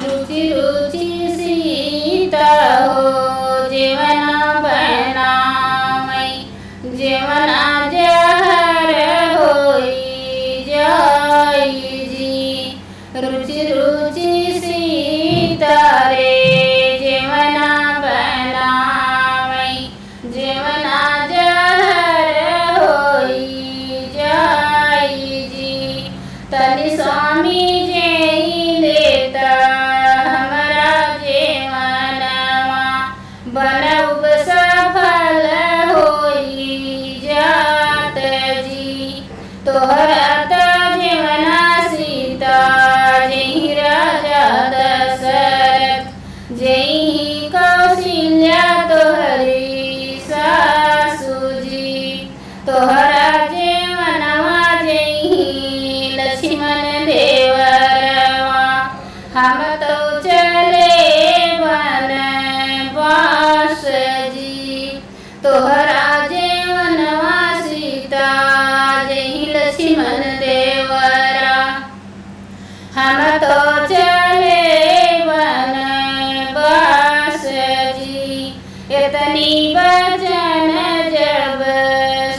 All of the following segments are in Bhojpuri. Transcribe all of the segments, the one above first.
रुचि रुचि सीता हो जेवना बनावै जेवना जहर होई जाई जी। रुचि रुचि सीता रे जेवना बनावै जेवना जहर होई जाई जी। तनि स्वामी जेहि लेता हमरा जेवनवा बनउब सफल होई जात जी। तोहरा त जेवना सीता जेहि राजा दशरथ जेहि कौशल्या तोहरी सासु जी। तोहरा जेवनवा जेहि लक्ष्मण देवरवा हम तो चले बनवास जी। तोहरा जेवनवा सीता जेहि लक्ष्मण देवरा हम तो चले बनवास जी। इतनी वचन जब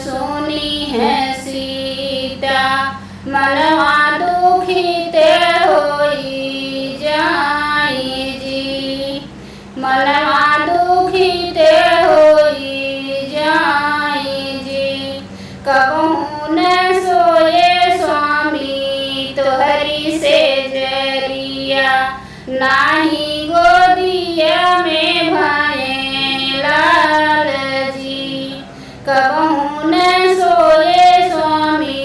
सुनी है सीता मनवा दुखित होई जाई जी। मनवा दुखित होई जाई जी। कबहू न सोए स्वामी तोहरी से जरिया नाही गोदिया में भाए लाल जी। कबहू न सोए स्वामी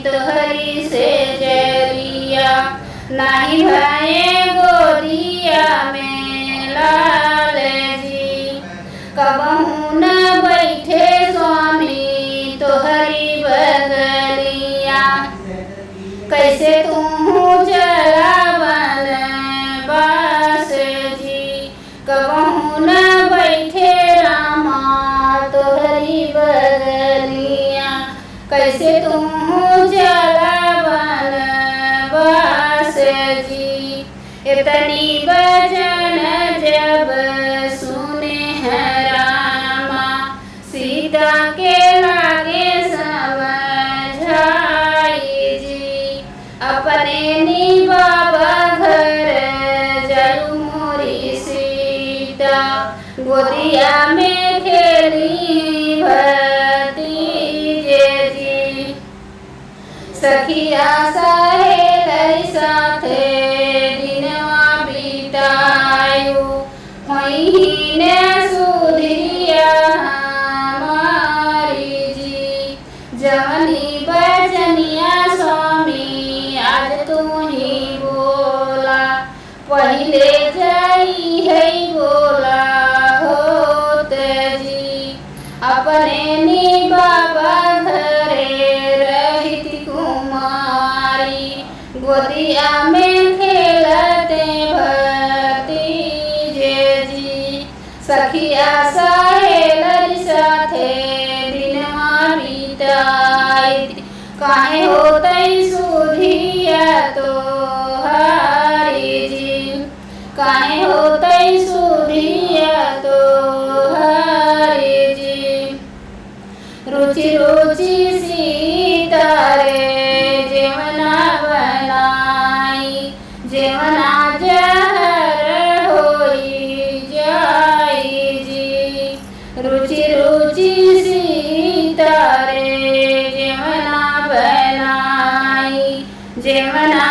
तोहरी से जरिया नाही भाए गोदिया में लाल जी। कबहू न बैठे स्वामी तोहरी बगलिया कैसे तू चला बनवास जी। कबहू न बैठे रामा तोहरी बगलिया कैसे तू चला बनवास जी। इतनी वचन जब सुने हैं रामा सीता के लागे समझाई जी। अपने निबाबा घर जयू मोरी सीता गोदिया में खेली भतीजे जी। सखिया सहेली साथे दिनवा बितायु होई ने सुधिया हमारी जी। जवनी बचनिया स्वामी आज तू ही बोला पहिले जाई है बोला होत जी। अपने निबाबा घरे रहित कुमारी गोदिया में खेलते भतीजे जी। सखिया सहेली साथे दिनवा बिताई काहे होतई सुधिया तोहारी जी। काहे होतई सुधिया तोहारी जी। रुचि रुचि सीता रे जेवना बनाई जेवना जहर होई जाई जी। रुचि रुचि सीता रे जेवना बनाई जेवना